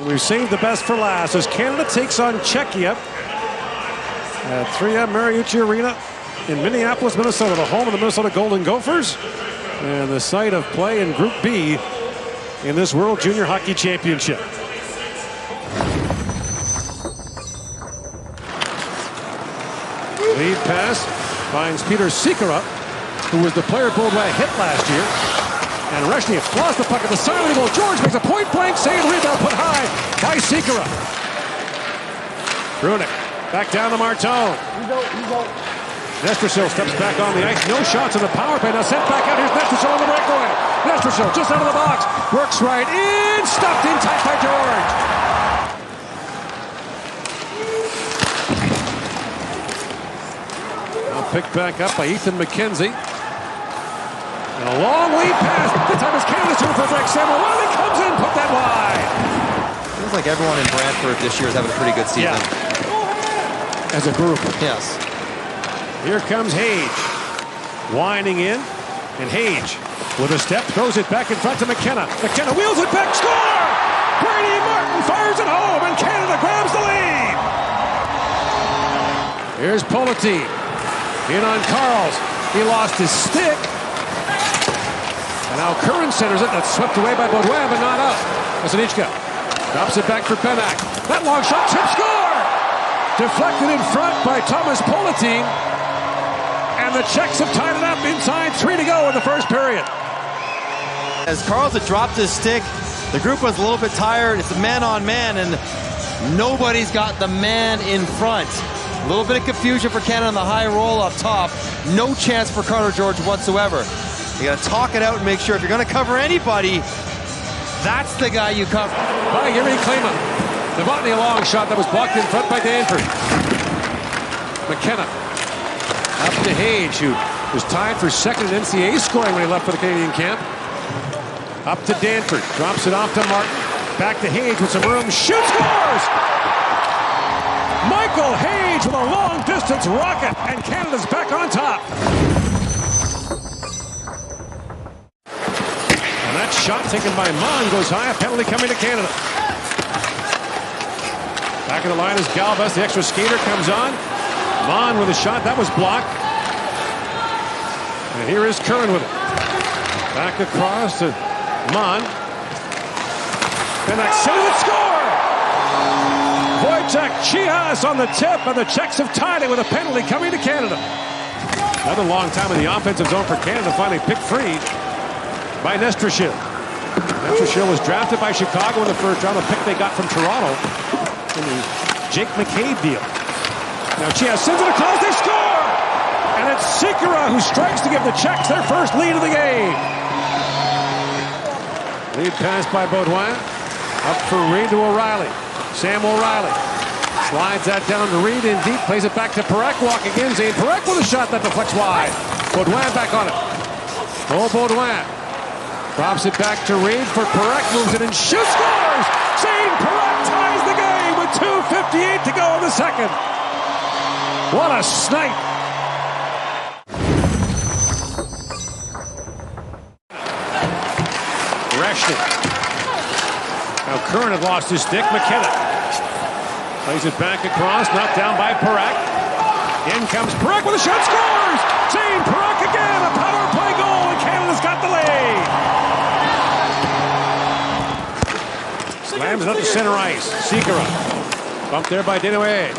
We've saved the best for last as Canada takes on Czechia at 3M Mariucci Arena in Minneapolis, Minnesota, the home of the Minnesota Golden Gophers and the site of play in Group B in this World Junior Hockey Championship. Lead pass finds Peter Sikora, who was the player Baudouin hit last year. And Reshny lost the puck at the side of the goal. George makes a point-blank save. Rebound put high by Sikora. Brunick back down to Martone. Nestrasil steps back on the ice. No shots on the power play. Now sent back out. Here's Nestrasil on the breakaway. Nestrasil just out of the box. Works right in. Stopped in tight by George. Picked back up by Ethan McKenzie. And a long lead pass. This time is Canada's turn for break. Sam O'Reilly comes in, put that wide. Feels like everyone in Brantford this year is having a pretty good season. Yeah. As a group. Yes. Here comes Hage. Winding in. And Hage with a step throws it back in front to McKenna. McKenna wheels it back. Score! Brady Martin fires it home and Canada grabs the lead. Here's Politi. In on Carls. He lost his stick. And now Curran centers it. That's swept away by Baudouin, but not out. Vasanichka drops it back for Benak. That long shot, tip, score! Deflected in front by Thomas Politi. And the Czechs have tied it up inside 3 to go in the first period. As Carls had dropped his stick, the group was a little bit tired. It's a man-on-man, and nobody's got the man in front. A little bit of confusion for Canada on the high roll up top. No chance for Carter George whatsoever. You got to talk it out and make sure if you're going to cover anybody, that's the guy you cover. By Yuri Klima. Novotny a long shot that was blocked in front by Danford. McKenna up to Hage, who was tied for second in NCAA scoring when he left for the Canadian camp. Up to Danford. Drops it off to Martin. Back to Hage with some room. Shoots, scores! Michael Hage with a long-distance rocket, and Canada's back on top. And that shot taken by Mon goes high. A penalty coming to Canada. Back of the line is Galvez. The extra skater comes on. Mon with a shot. That was blocked. And here is Curran with it. Back across to Mon. And that centers it, score! Wojciech Chihas on the tip, and the Czechs have tied it with a penalty coming to Canada. Another long time in the offensive zone for Canada, finally picked free by Nestrasil. Nestrasil was drafted by Chicago in the first round, a pick they got from Toronto in the Jake McCabe deal. Now Chihas sends it across, they score! And it's Sikora who strikes to give the Czechs their first lead of the game. Lead pass by Baudouin. Up for Reed to O'Reilly. Sam O'Reilly slides that down to Reed in deep, plays it back to Perek, walking in. Zane Perek with a shot that deflects wide. Baudouin back on it. Oh, Baudouin drops it back to Reed for Perek, moves it and shoots, scores! Zane Perek ties the game with 2:58 to go in the second. What a snipe! Reshny. Now Curran had lost his stick. McKenna plays it back across, knocked down by Perek. In comes Perek with a shot, scores! Zane Perek again, a power play goal, and Canada's got the lead. Slams it up to center ice. Sikora bumped there by Desnoyers.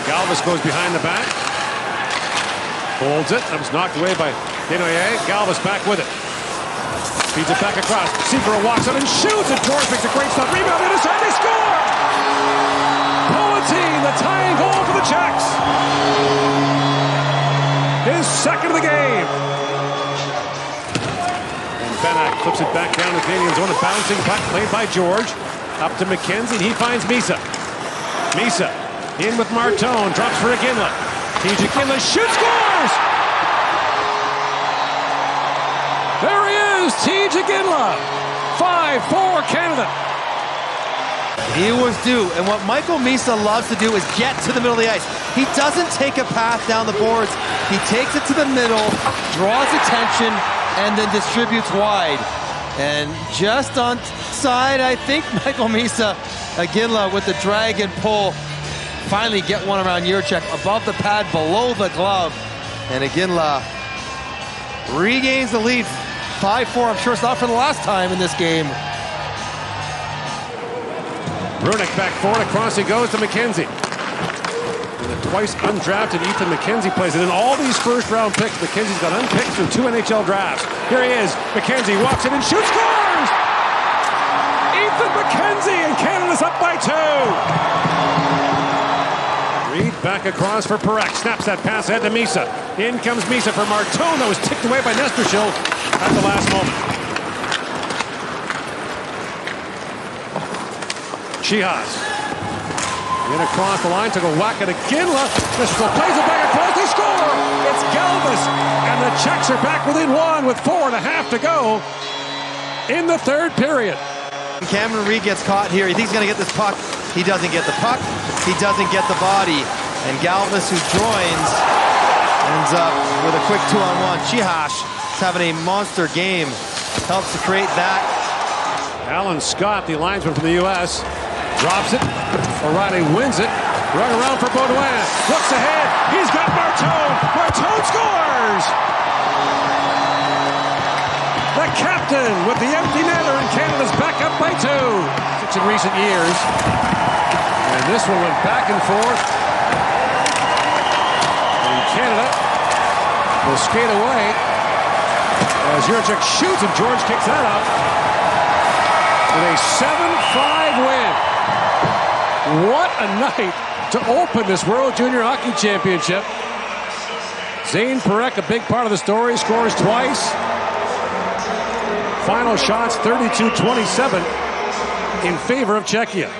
Galvez goes behind the back. Holds it. That was knocked away by Desnoyers. Galvez back with it. Feeds it back across. Sikora walks up and shoots, and George makes a great stop. Rebound, and inside, they score! Politi, the tying goal for the Czechs. His second of the game. And Benak flips it back down to the Canadian zone. A bouncing puck played by George. Up to McKenzie, and he finds Misa. Misa in with Martone, drops for Iginla. TJ Iginla shoots, scores! There he is, TJ Iginla. 5-4 Canada. He was due, and what Michael Misa loves to do is get to the middle of the ice. He doesn't take a path down the boards. He takes it to the middle, draws attention, and then distributes wide. And just on side, I think Michael Misa Aginla with the drag and pull finally get one around Jurček above the pad, below the glove. And Aginla regains the lead, 5-4. I'm sure it's not for the last time in this game. Brunick back forward, across he goes to McKenzie. And the twice undrafted Ethan McKenzie plays it. In all these first-round picks, McKenzie's got unpicked through 2 NHL drafts. Here he is. McKenzie walks in and shoots, scores! Ethan McKenzie, and Canada's up by 2. Reed back across for Perek. Snaps that pass ahead to Misa. In comes Misa for Martone. That was ticked away by Nestershil at the last moment. Chihas. In across the line, took a whack at Aginla. Nestershil plays it back across. They score! It's Galvis. And the Czechs are back within 1 with 4.5 to go in the third period. Cameron Reed gets caught here. He thinks he's going to get this puck. He doesn't get the puck. He doesn't get the body. And Galvis, who joins, ends up with a quick 2-on-1. Chihas is having a monster game. Helps to create that. Alan Scott, the linesman from the U.S., drops it. O'Reilly wins it. Run around for Baudouin. Looks ahead. He's got Martone. Martone scores! The captain with the empty netter, and Canada's back up by 2. 6 in recent years. And this one went back and forth. And Canada will skate away as Jurček shoots, and George kicks that out. With a 7-5 win. What a night to open this World Junior Hockey Championship. Zane Perek, a big part of the story, scores twice. Final shots 32-27 in favor of Czechia.